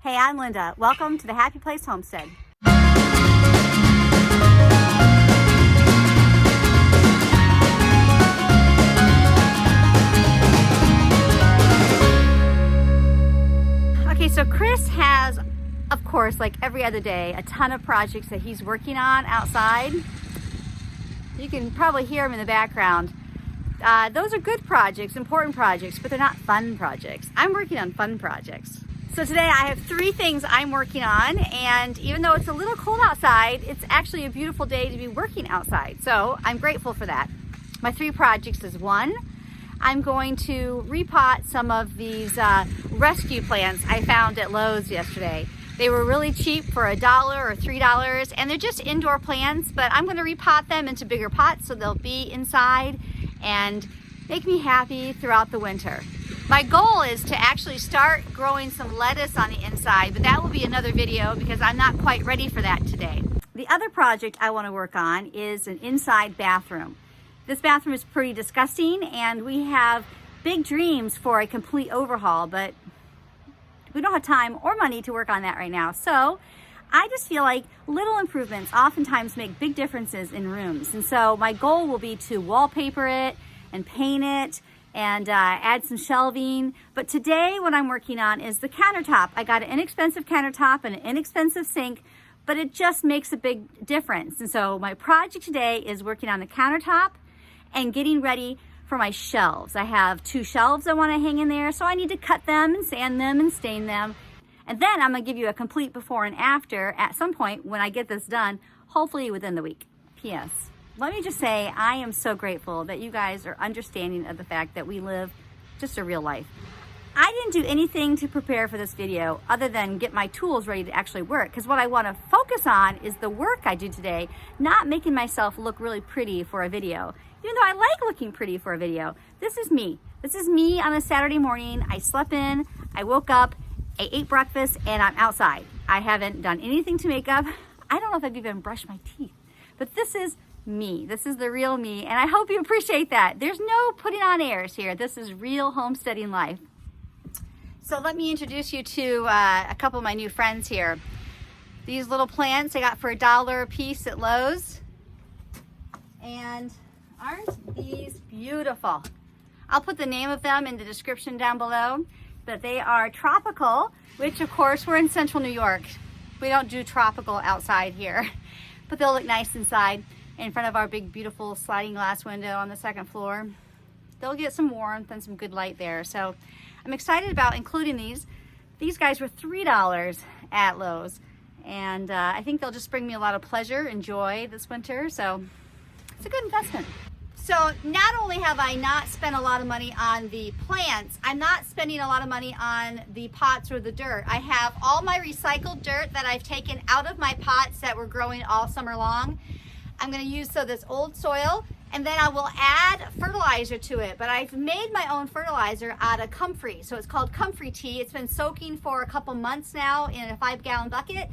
Hey, I'm Linda. Welcome to the Happy Place Homestead. Okay, so Chris has, of course, like every other day, a ton of projects that he's working on outside. You can probably hear him in the background. Those are good projects, important projects, but they're not fun projects. I'm working on fun projects. So today I have 3 things I'm working on, and even though it's a little cold outside, it's actually a beautiful day to be working outside. So I'm grateful for that. My 3 projects is 1, I'm going to repot some of these rescue plants I found at Lowe's yesterday. They were really cheap for $1 or $3, and they're just indoor plants, but I'm going to repot them into bigger pots so they'll be inside and make me happy throughout the winter. My goal is to actually start growing some lettuce on the inside, but that will be another video because I'm not quite ready for that today. The other project I want to work on is an inside bathroom. This bathroom is pretty disgusting, and we have big dreams for a complete overhaul, but we don't have time or money to work on that right now. So I just feel like little improvements oftentimes make big differences in rooms. And so my goal will be to wallpaper it and paint it and add some shelving. But today what I'm working on is the countertop. I got an inexpensive countertop and an inexpensive sink, but it just makes a big difference. And so my project today is working on the countertop and getting ready for my shelves. I have 2 shelves I want to hang in there, so I need to cut them and sand them and stain them. And then I'm going to give you a complete before and after at some point when I get this done, hopefully within the week. P.S. Let me just say, I am so grateful that you guys are understanding of the fact that we live just a real life. I didn't do anything to prepare for this video other than get my tools ready to actually work, because what I want to focus on is the work I do today, not making myself look really pretty for a video. Even though I like looking pretty for a video, this is me. This is me on a Saturday morning. I slept in, I woke up, I ate breakfast, and I'm outside. I haven't done anything to makeup. I don't know if I've even brushed my teeth, but this is me. This is the real me, and I hope you appreciate that. There's no putting on airs here. This is real homesteading life. So let me introduce you to a couple of my new friends here. These little plants I got for $1 a piece at Lowe's. And aren't these beautiful? I'll put the name of them in the description down below, but they are tropical, which of course we're in central New York. We don't do tropical outside here, but they'll look nice inside in front of our big beautiful sliding glass window on the 2nd floor. They'll get some warmth and some good light there. So I'm excited about including these. These guys were $3 at Lowe's, and I think they'll just bring me a lot of pleasure and joy this winter, so it's a good investment. So not only have I not spent a lot of money on the plants, I'm not spending a lot of money on the pots or the dirt. I have all my recycled dirt that I've taken out of my pots that were growing all summer long. I'm going to use this old soil, and then I will add fertilizer to it. But I've made my own fertilizer out of Comfrey. So it's called Comfrey Tea. It's been soaking for a couple months now in a 5-gallon bucket.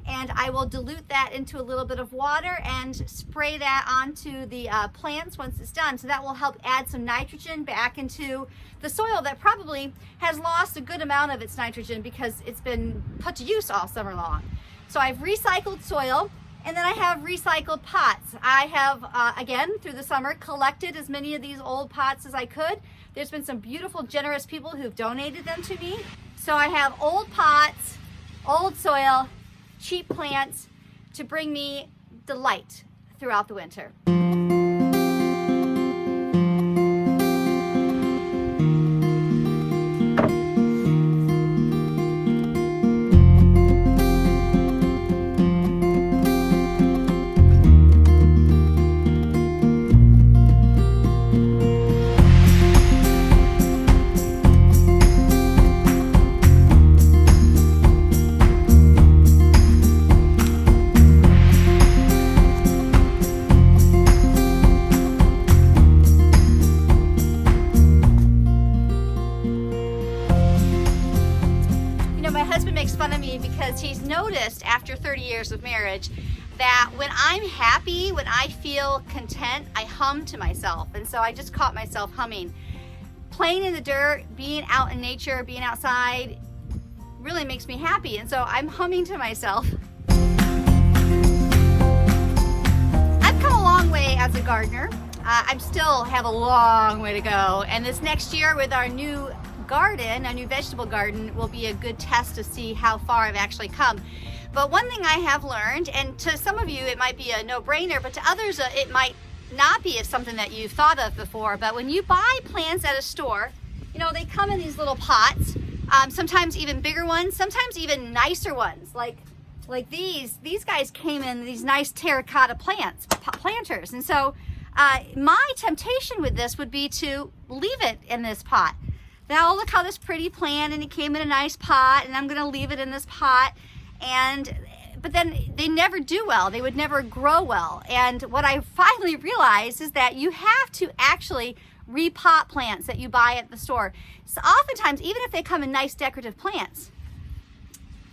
And I will dilute that into a little bit of water and spray that onto the plants once it's done. So that will help add some nitrogen back into the soil that probably has lost a good amount of its nitrogen because it's been put to use all summer long. So I've recycled soil. And then I have recycled pots. I have, again, through the summer, collected as many of these old pots as I could. There's been some beautiful, generous people who've donated them to me. So I have old pots, old soil, cheap plants to bring me delight throughout the winter. Because he's noticed after 30 years of marriage that when I'm happy, when I feel content, I hum to myself. And so I just caught myself humming. Playing in the dirt, being out in nature, being outside, really makes me happy. And so I'm humming to myself. I've come a long way as a gardener. I still have a long way to go. And this next year with our new garden, our new vegetable garden, will be a good test to see how far I've actually come. But one thing I have learned, and to some of you it might be a no-brainer, but to others it might not be something that you've thought of before. But when you buy plants at a store, you know, they come in these little pots, sometimes even bigger ones, sometimes even nicer ones. Like these guys came in these nice terracotta planters. And so my temptation with this would be to leave it in this pot. Now look how this pretty plant, and it came in a nice pot, and I'm gonna leave it in this pot. But then they never do well. They would never grow well. And what I finally realized is that you have to actually repot plants that you buy at the store. So oftentimes, even if they come in nice decorative plants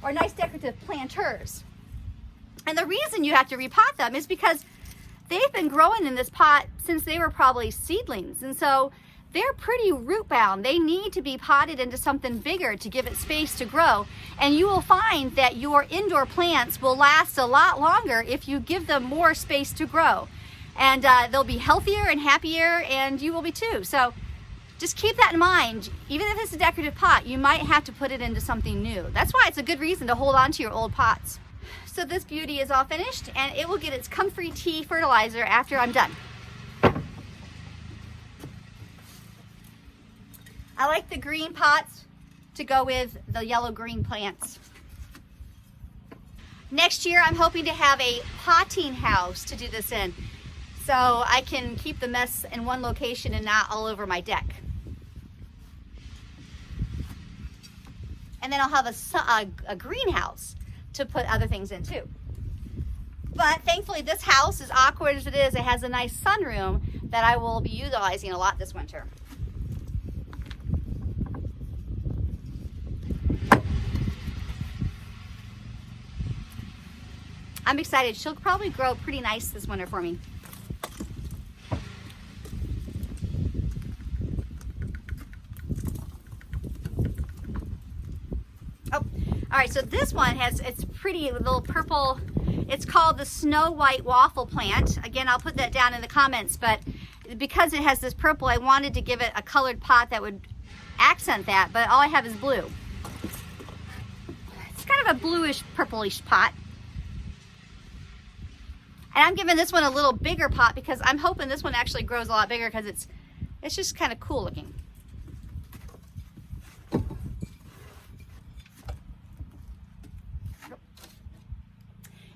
or nice decorative planters, and the reason you have to repot them is because they've been growing in this pot since they were probably seedlings. And so they're pretty root bound. They need to be potted into something bigger to give it space to grow. And you will find that your indoor plants will last a lot longer if you give them more space to grow. And they'll be healthier and happier, and you will be too. So just keep that in mind. Even if it's a decorative pot, you might have to put it into something new. That's why it's a good reason to hold on to your old pots. So this beauty is all finished, and it will get its Comfrey tea fertilizer after I'm done. I like the green pots to go with the yellow-green plants. Next year, I'm hoping to have a potting house to do this in, so I can keep the mess in one location and not all over my deck. And then I'll have a greenhouse to put other things in too. But thankfully, this house, as awkward as it has a nice sunroom that I will be utilizing a lot this winter. I'm excited. She'll probably grow pretty nice this winter for me. Oh, all right, so this one it's pretty little purple. It's called the White WAFFLE Plant. Again, I'll put that down in the comments, but because it has this purple, I wanted to give it a colored pot that would accent that, but all I have is blue. It's kind of a bluish, purplish pot. And I'm giving this one a little bigger pot because I'm hoping this one actually grows a lot bigger because it's just kind of cool looking.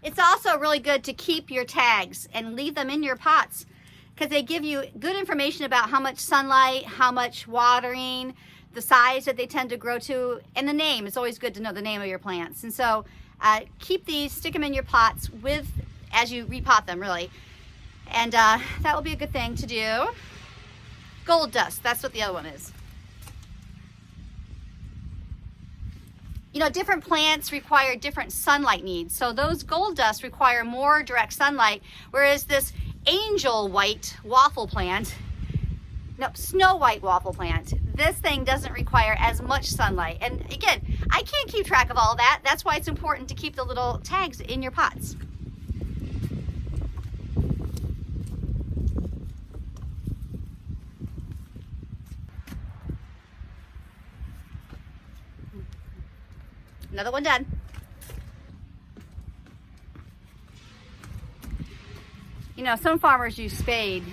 It's also really good to keep your tags and leave them in your pots because they give you good information about how much sunlight, how much watering, the size that they tend to grow to, and the name. It's always good to know the name of your plants. And so keep these, stick them in your pots as you repot them, really. And that will be a good thing to do. Gold dust, that's what the other one is. You know, different plants require different sunlight needs. So those gold dust require more direct sunlight, whereas this Snow White WAFFLE Plant, this thing doesn't require as much sunlight. And again, I can't keep track of all that. That's why it's important to keep the little tags in your pots. Another one done. You know, some farmers use spades.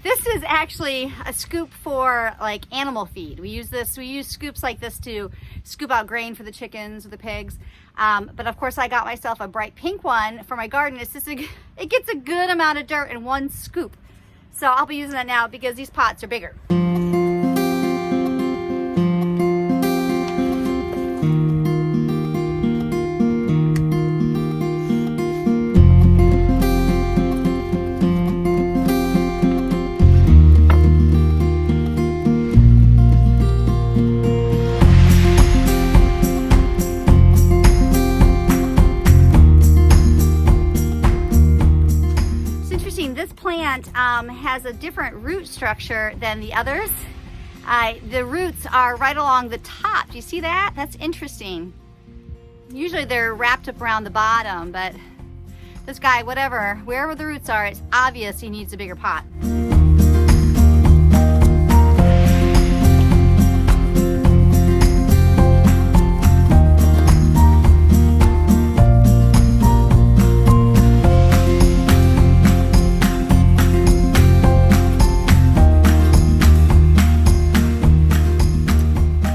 This is actually a scoop for like animal feed. We use scoops like this to scoop out grain for the chickens or the pigs. But of course I got myself a bright pink one for my garden. It gets a good amount of dirt in one scoop. So I'll be using that now because these pots are bigger. Has a different root structure than the others. the roots are right along the top. Do you see that? That's interesting. Usually they're wrapped up around the bottom, but this guy, wherever the roots are, it's obvious he needs a bigger pot.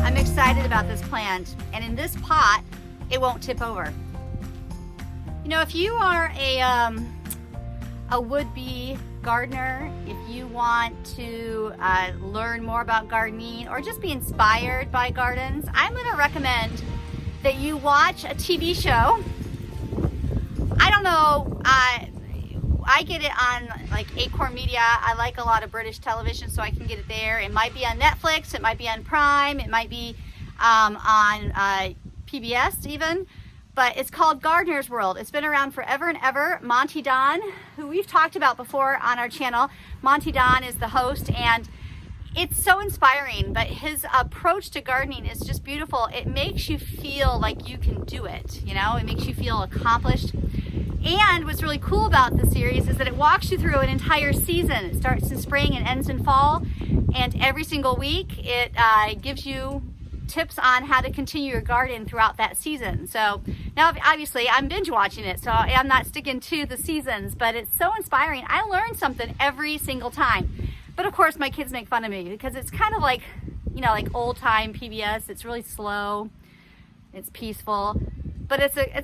I'm excited about this plant, and in this pot, it won't tip over. You know, if you are a would-be gardener, if you want to learn more about gardening or just be inspired by gardens, I'm going to recommend that you watch a TV show. I don't know, I get it on like Acorn Media. I like a lot of British television, so I can get it there. It might be on Netflix, it might be on Prime, it might be on PBS even. But it's called Gardener's World. It's been around forever and ever. Monty Don, who we've talked about before on our channel, Monty Don is the host, and it's so inspiring. But his approach to gardening is just beautiful. It makes you feel like you can do it, you know? It makes you feel accomplished. And what's really cool about the series is that it walks you through an entire season. It starts in spring and ends in fall, and every single week it gives you tips on how to continue your garden throughout that season. So now obviously I'm binge watching it, so I'm not sticking to the seasons, but it's so inspiring. I learn something every single time. But of course my kids make fun of me because it's kind of like, you know, like old time PBS. It's really slow, it's peaceful, but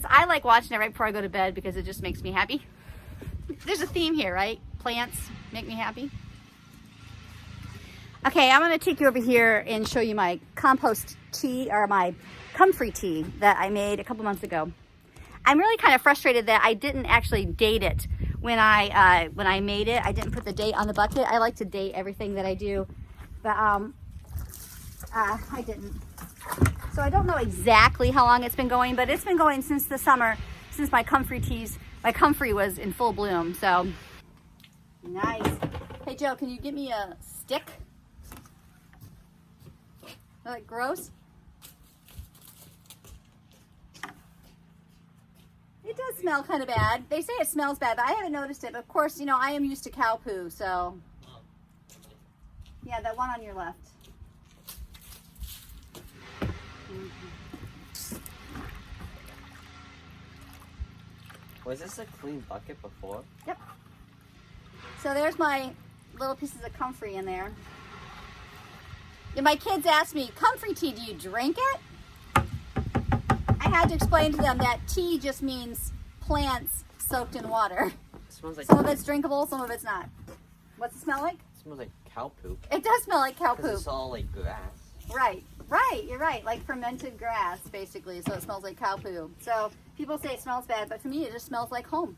I like watching it right before I go to bed because it just makes me happy. There's a theme here, right? Plants make me happy. Okay, I'm going to take you over here and show you my compost tea, or my Comfrey tea that I made a couple months ago. I'm really kind of frustrated that I didn't actually date it when I made it. I didn't put the date on the bucket. I like to date everything that I do, but I didn't. So I don't know exactly how long it's been going, but it's been going since the summer, since my Comfrey was in full bloom. So nice. Hey Joe, can you get me a stick? Like gross? It does smell kind of bad. They say it smells bad, but I haven't noticed it. But of course, you know, I am used to cow poo, so. Yeah, that one on your left. Was this a clean bucket before? Yep. So there's my little pieces of Comfrey in there. And my kids asked me, Comfrey tea, do you drink it? I had to explain to them that tea just means plants soaked in water. It smells like some of it's drinkable, some of it's not. What's it smell like? It smells like cow poop. It does smell like cow poop. It's all like grass. Right, you're right. Like fermented grass, basically, so it smells like cow poo. So people say it smells bad, but to me it just smells like home.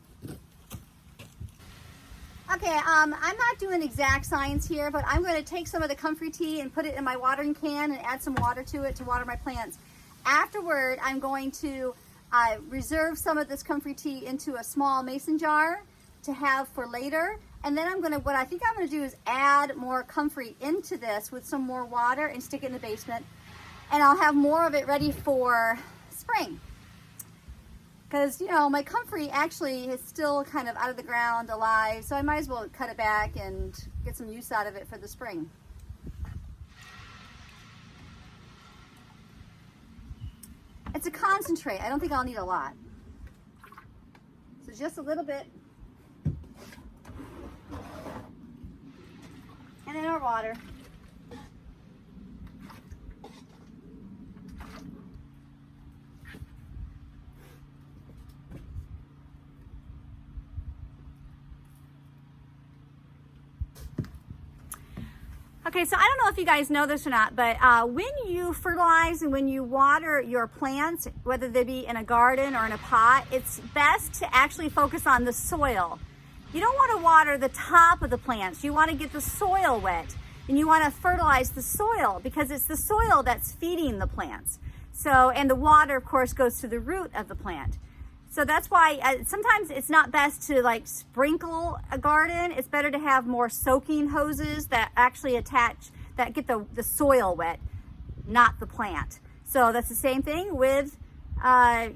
Okay, I'm not doing exact science here, but I'm going to take some of the Comfrey tea and put it in my watering can and add some water to it to water my plants. Afterward, I'm going to reserve some of this Comfrey tea into a small mason jar to have for later. And then what I think I'm going to do is add more Comfrey into this with some more water and stick it in the basement. And I'll have more of it ready for spring. Because, you know, my Comfrey actually is still kind of out of the ground, alive, so I might as well cut it back and get some use out of it for the spring. It's a concentrate. I don't think I'll need a lot. So just a little bit. And then our water. Okay, so I don't know if you guys know this or not, but when you fertilize and when you water your plants, whether they be in a garden or in a pot, it's best to actually focus on the soil. You don't want to water the top of the plants. You want to get the soil wet, and you want to fertilize the soil because it's the soil that's feeding the plants. So, and the water, of course, goes to the root of the plant. So that's why sometimes it's not best to like sprinkle a garden. It's better to have more soaking hoses that actually attach, that get the soil wet, not the plant. So that's the same thing with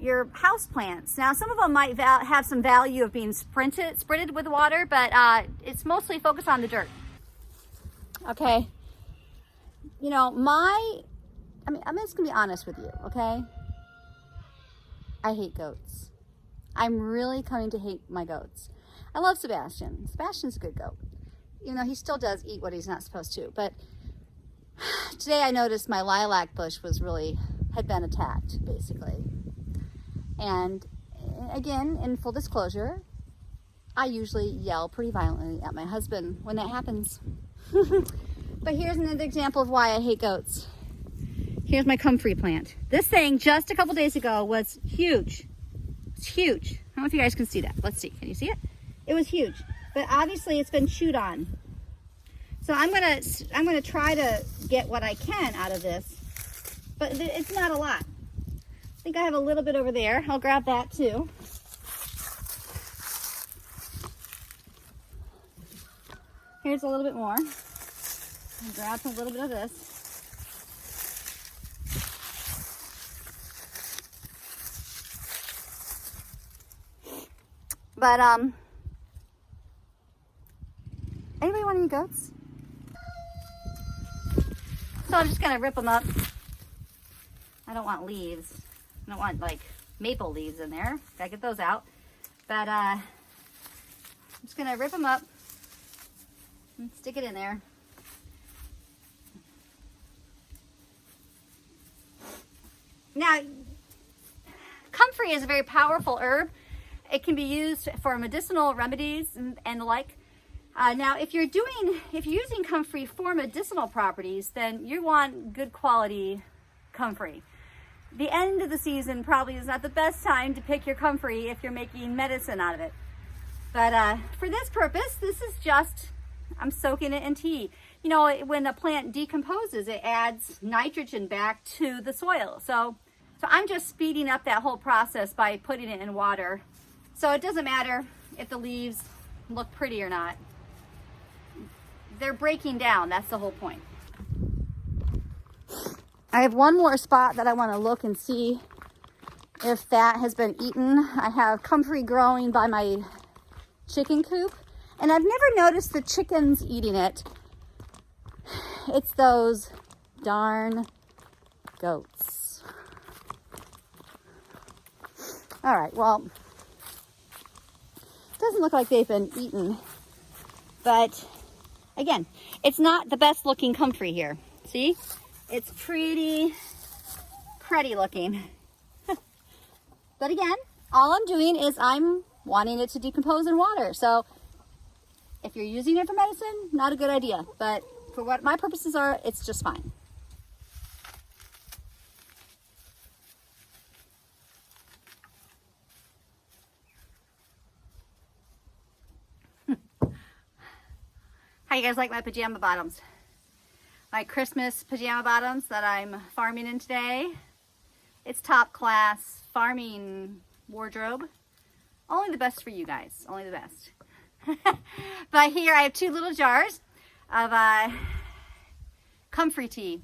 your house plants. Now, some of them might have some value of being sprinted with water, but it's mostly focused on the dirt. Okay. You know, I'm just gonna be honest with you, okay? I hate goats. I'm really coming to hate my goats. I love Sebastian. Sebastian's a good goat. You know, he still does eat what he's not supposed to, but today I noticed my lilac bush had been attacked, basically. And again, in full disclosure, I usually yell pretty violently at my husband when that happens. But here's another example of why I hate goats. Here's my Comfrey plant. This thing just a couple days ago was huge. It's huge. I don't know if you guys can see that. Let's see. Can you see it? It was huge. But obviously it's been chewed on. So I'm gonna try to get what I can out of this. But it's not a lot. I think I have a little bit over there. I'll grab that too. Here's a little bit more. I'll grab a little bit of this. But anybody want any goats? So I'm just gonna rip them up. I don't want leaves. I don't want like maple leaves in there. Gotta get those out. But I'm just gonna rip them up and stick it in there. Now, comfrey is a very powerful herb. It can be used for medicinal remedies and the like. Now, if you're using comfrey for medicinal properties, then you want good quality comfrey. The end of the season probably is not the best time to pick your comfrey if you're making medicine out of it. But for this purpose, this is just, I'm soaking it in tea. You know, when a plant decomposes, it adds nitrogen back to the soil. So I'm just speeding up that whole process by putting it in water. So it doesn't matter if the leaves look pretty or not. They're breaking down, that's the whole point. I have one more spot that I want to look and see if that has been eaten. I have comfrey growing by my chicken coop, and I've never noticed the chickens eating it. It's those darn goats. All right, well, it doesn't look like they've been eaten, but again, it's not the best looking comfrey here. See? It's pretty looking. But again, all I'm doing is I'm wanting it to decompose in water. So if you're using it for medicine, not a good idea. But for what my purposes are, it's just fine. How you guys like my pajama bottoms? My Christmas pajama bottoms that I'm farming in today. It's top class farming wardrobe. Only the best for you guys, only the best. But here I have 2 little jars of Comfrey tea.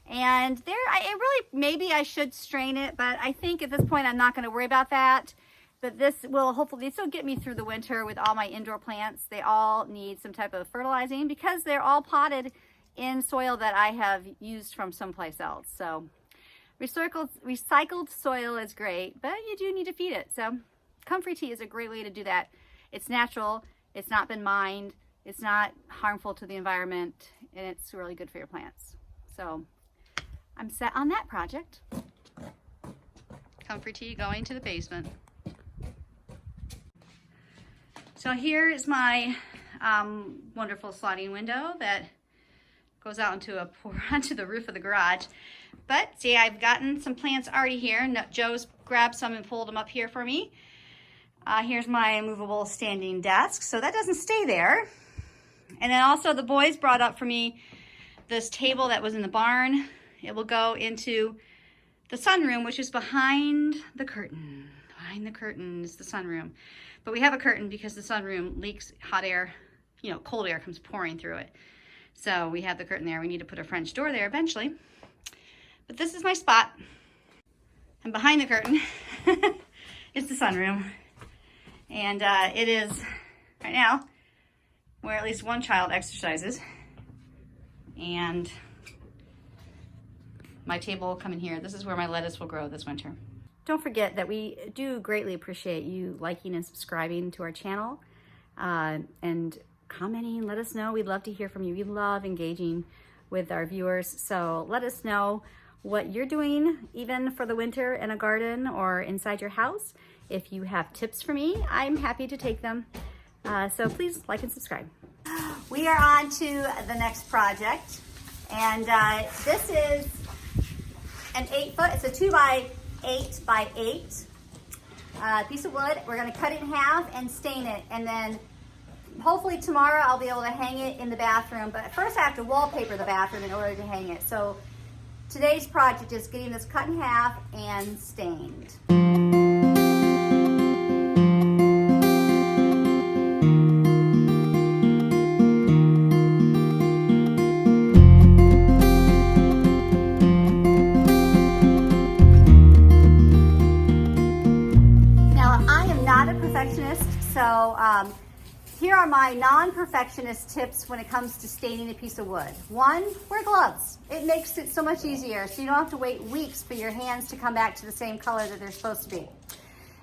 And maybe I should strain it, but I think at this point I'm not gonna worry about that. But this will get me through the winter with all my indoor plants. They all need some type of fertilizing because they're all potted in soil that I have used from someplace else. So recycled soil is great, but you do need to feed it. So Comfrey tea is a great way to do that. It's natural, it's not been mined, it's not harmful to the environment, and it's really good for your plants. So I'm set on that project. Comfrey tea going to the basement. So here is my wonderful sliding window that goes out onto the roof of the garage. But see, I've gotten some plants already here. Joe's grabbed some and pulled them up here for me. Here's my movable standing desk. So that doesn't stay there. And then also the boys brought up for me this table that was in the barn. It will go into the sunroom, which is behind the curtain. Behind the curtain is the sunroom. But we have a curtain because the sunroom leaks hot air, cold air comes pouring through it. So we have the curtain there. We need to put a French door there eventually. But this is my spot. And behind the curtain is the sunroom. And it is, right now, where at least one child exercises. And my table will come in here. This is where my lettuce will grow this winter. Don't forget that we do greatly appreciate you liking and subscribing to our channel and commenting. Let us know. We'd love to hear from you. We love engaging with our viewers. So let us know what you're doing even for the winter in a garden or inside your house. If you have tips for me, I'm happy to take them. So please like and subscribe. We are on to the next project. And this is an 8-foot, it's a 2 by 8 by 8 piece of wood. We're gonna cut it in half and stain it. And then hopefully tomorrow I'll be able to hang it in the bathroom. But first I have to wallpaper the bathroom in order to hang it. So today's project is getting this cut in half and stained. So here are my non-perfectionist tips when it comes to staining a piece of wood. 1, wear gloves. It makes it so much easier, so you don't have to wait weeks for your hands to come back to the same color that they're supposed to be.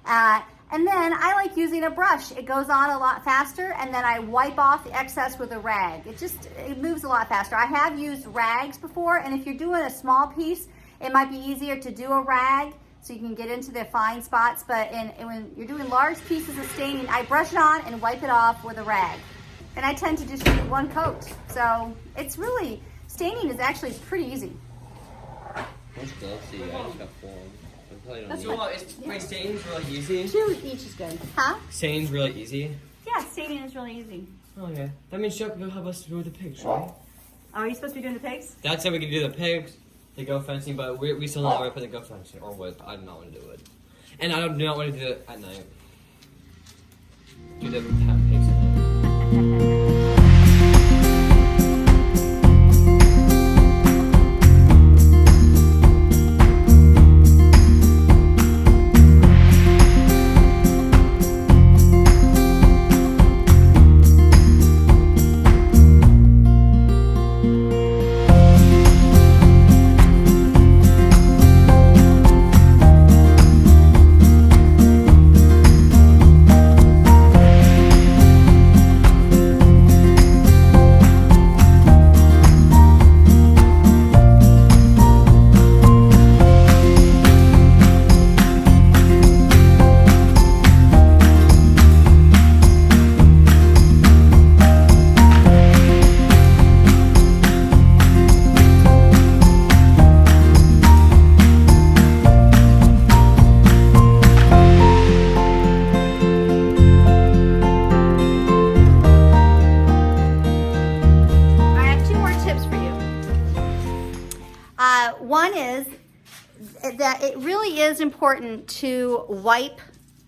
And then I like using a brush. It goes on a lot faster, and then I wipe off the excess with a rag. It moves a lot faster. I have used rags before, and if you're doing a small piece, it might be easier to do a rag so you can get into the fine spots, but when you're doing large pieces of staining, I brush it on and wipe it off with a rag. And I tend to just use 1 coat. So it's really, staining is actually pretty easy. What's gloves do you guys got for them? That's Wait, staining's really easy? 2 each is good. Huh? Staining's really easy? Yeah, staining is really easy. Oh, okay. That means she'll help us do the pigs, right? Oh, are you supposed to be doing the pigs? Dad said we could do the pigs. The goat fencing, but we still not want to put the goat fencing or wood. I do not want to do it, and I do not want to do it at night. Do the pigs at night. One is that it really is important to wipe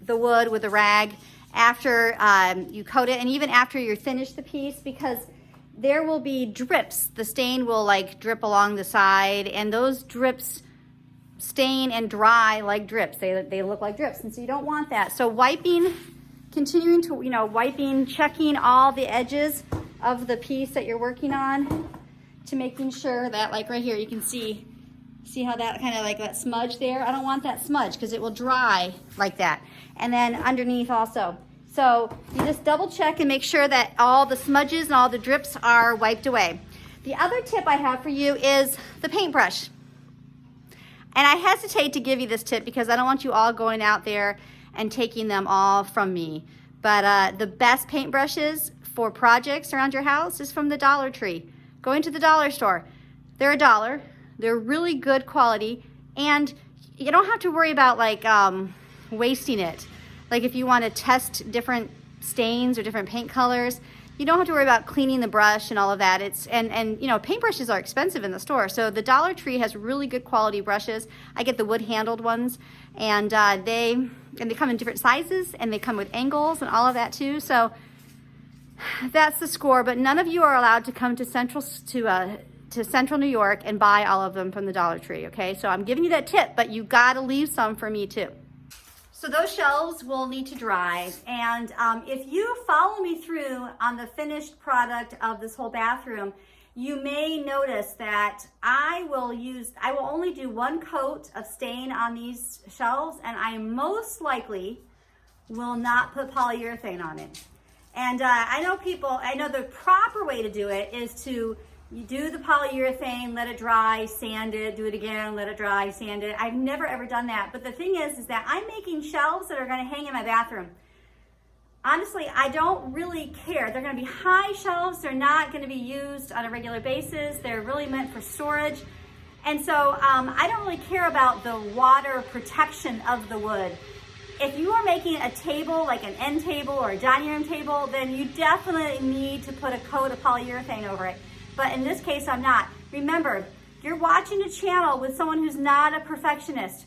the wood with a rag after you coat it, and even after you finish the piece, because there will be drips. The stain will like drip along the side, and those drips stain and dry like drips. They look like drips, and so you don't want that. So wiping, continuing to, wiping, checking all the edges of the piece that you're working on to making sure that, like right here, you can see how that kind of like that smudge there? I don't want that smudge because it will dry like that. And then underneath also. So you just double check and make sure that all the smudges and all the drips are wiped away. The other tip I have for you is the paintbrush. And I hesitate to give you this tip because I don't want you all going out there and taking them all from me. But the best paintbrushes for projects around your house is from the Dollar Tree. Going to the dollar store. They're $1. They're really good quality, and you don't have to worry about like wasting it. Like if you want to test different stains or different paint colors, you don't have to worry about cleaning the brush and all of that. And paintbrushes are expensive in the store. So the Dollar Tree has really good quality brushes. I get the wood handled ones, and they come in different sizes, and they come with angles and all of that too. So that's the score, but none of you are allowed to come to Central New York and buy all of them from the Dollar Tree, okay? So I'm giving you that tip, but you gotta leave some for me too. So those shelves will need to dry, and if you follow me through on the finished product of this whole bathroom, you may notice that I will only do one coat of stain on these shelves, and I most likely will not put polyurethane on it. And I know the proper way to do it is to you do the polyurethane, let it dry, sand it, do it again, let it dry, sand it. I've never ever done that. But the thing is that I'm making shelves that are gonna hang in my bathroom. Honestly, I don't really care. They're gonna be high shelves. They're not gonna be used on a regular basis. They're really meant for storage. And so I don't really care about the water protection of the wood. If you are making a table, like an end table or a dining room table, then you definitely need to put a coat of polyurethane over it. But in this case, I'm not. Remember, you're watching a channel with someone who's not a perfectionist.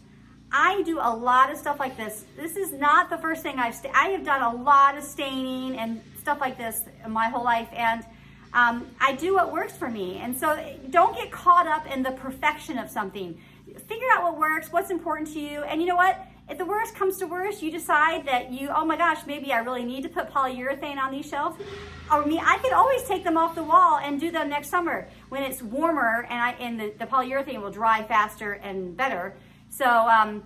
I do a lot of stuff like this. This is not the first thing I have done a lot of staining and stuff like this in my whole life, and I do what works for me. And so don't get caught up in the perfection of something. Figure out what works, what's important to you, and you know what? If the worst comes to worst, you decide that oh my gosh, maybe I really need to put polyurethane on these shelves. Or I could always take them off the wall and do them next summer when it's warmer and the polyurethane will dry faster and better. So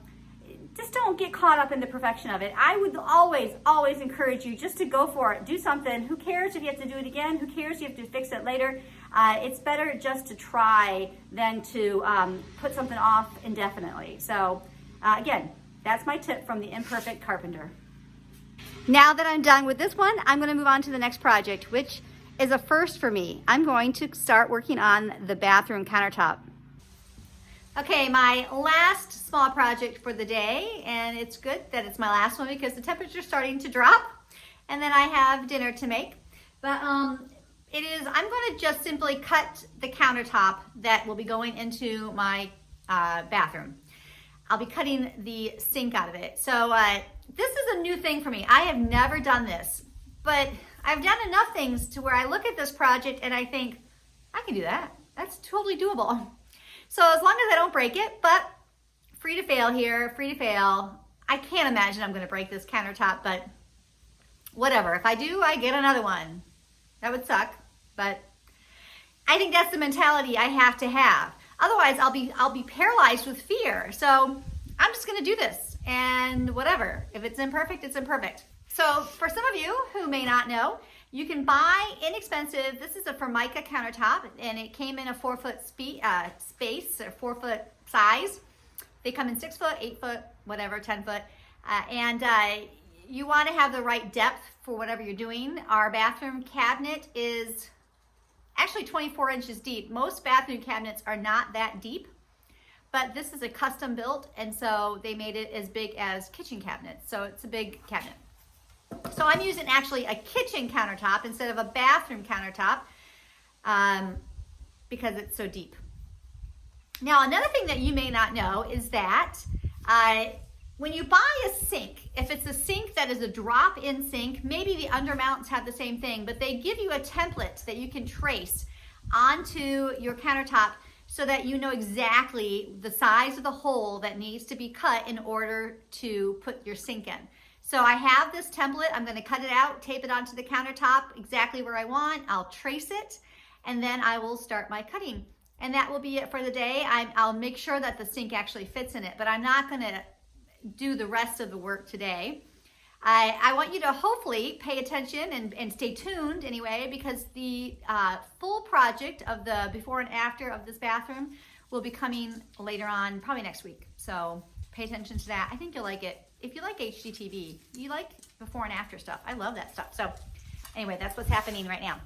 just don't get caught up in the perfection of it. I would always encourage you just to go for it. Do something. Who cares if you have to do it again? Who cares if you have to fix it later? It's better just to try than to put something off indefinitely. So again, that's my tip from the imperfect carpenter. Now that I'm done with this one, I'm going to move on to the next project, which is a first for me. I'm going to start working on the bathroom countertop. Okay, my last small project for the day, and it's good that it's my last one because the temperature's starting to drop, and then I have dinner to make. But I'm going to just simply cut the countertop that will be going into my bathroom. I'll be cutting the sink out of it. So this is a new thing for me. I have never done this, but I've done enough things to where I look at this project and I think, I can do that. That's totally doable. So as long as I don't break it, but free to fail here, free to fail. I can't imagine I'm gonna break this countertop, but whatever. If I do, I get another one. That would suck, but I think that's the mentality I have to have. Otherwise, I'll be paralyzed with fear. So I'm just gonna do this and whatever. If it's imperfect, it's imperfect. So for some of you who may not know, you can buy inexpensive, this is a Formica countertop, and it came in a 4-foot space, or 4-foot size. They come in 6 foot, 8 foot, whatever, 10 foot. And you wanna have the right depth for whatever you're doing. Our bathroom cabinet is actually 24 inches deep. Most bathroom cabinets are not that deep, but this is a custom built, and so they made it as big as kitchen cabinets. So it's a big cabinet. So I'm using actually a kitchen countertop instead of a bathroom countertop because it's so deep. Now, another thing that you may not know is that when you buy a sink, if it's a sink that is a drop-in sink, maybe the undermounts have the same thing, but they give you a template that you can trace onto your countertop so that you know exactly the size of the hole that needs to be cut in order to put your sink in. So I have this template. I'm going to cut it out, tape it onto the countertop exactly where I want. I'll trace it, and then I will start my cutting. And that will be it for the day. I'll make sure that the sink actually fits in it, but I'm not going to do the rest of the work today. I want you to hopefully pay attention and stay tuned anyway, because the full project of the before and after of this bathroom will be coming later on, probably next week. So pay attention to that. I think you'll like it. If you like HGTV, you like before and after stuff. I love that stuff. So anyway, that's what's happening right now.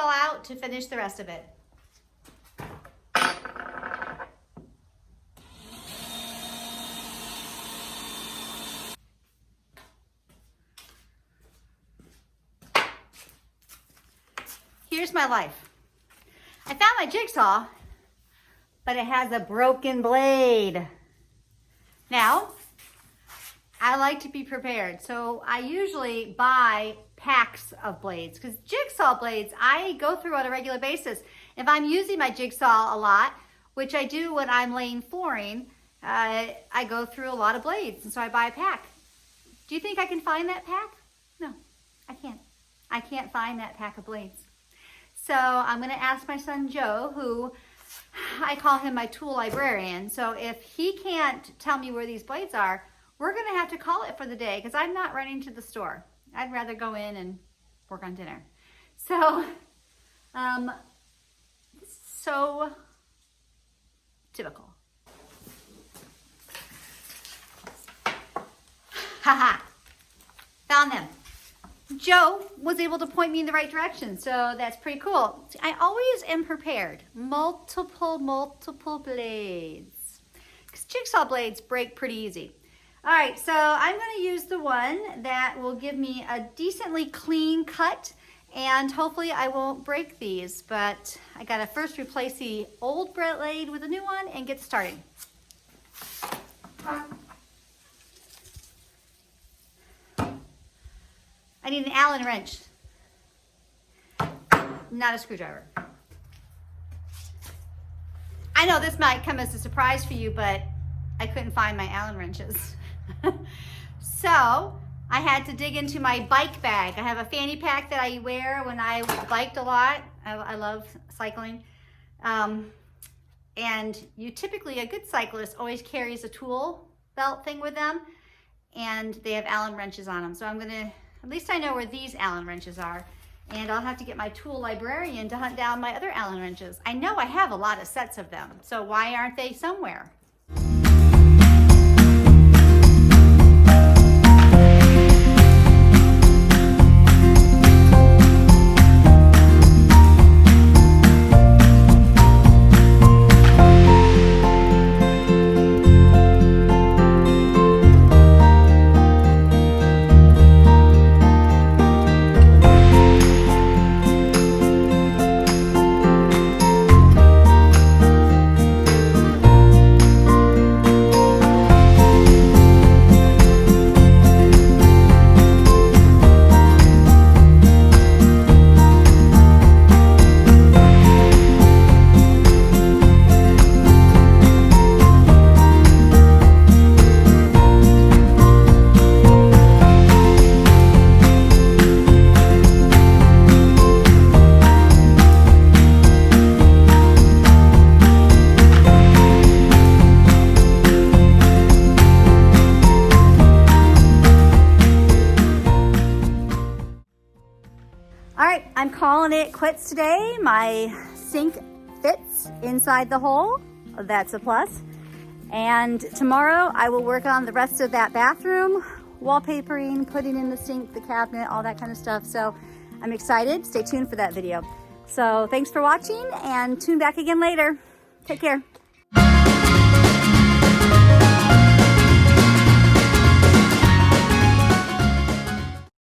jigsaw out to finish the rest of it. Here's my life. I found my jigsaw, but it has a broken blade. Now, I like to be prepared, so I usually buy packs of blades because jigsaw blades I go through on a regular basis. If I'm using my jigsaw a lot, which I do when I'm laying flooring, I go through a lot of blades, and so I buy a pack. Do you think I can find that pack? No, I can't. I can't find that pack of blades. So I'm going to ask my son Joe, who I call him my tool librarian. So if he can't tell me where these blades are, we're going to have to call it for the day because I'm not running to the store. I'd rather go in and work on dinner. So, so typical. Haha, found them. Joe was able to point me in the right direction, so that's pretty cool. I always am prepared. Multiple blades. Because jigsaw blades break pretty easy. All right, so I'm going to use the one that will give me a decently clean cut, and hopefully I won't break these, but I got to first replace the old blade with a new one and get started. I need an Allen wrench, not a screwdriver. I know this might come as a surprise for you, but I couldn't find my Allen wrenches. So I had to dig into my bike bag. I have a fanny pack that I wear when I biked a lot. I love cycling. And you typically, a good cyclist always carries a tool belt thing with them, and they have Allen wrenches on them. So I'm gonna, at least I know where these Allen wrenches are, and I'll have to get my tool librarian to hunt down my other Allen wrenches. I know I have a lot of sets of them, so why aren't they somewhere? I'm calling it quits today. My sink fits inside the hole. That's a plus. And tomorrow I will work on the rest of that bathroom, wallpapering, putting in the sink, the cabinet, all that kind of stuff. So I'm excited. Stay tuned for that video. So thanks for watching and tune back again later. Take care.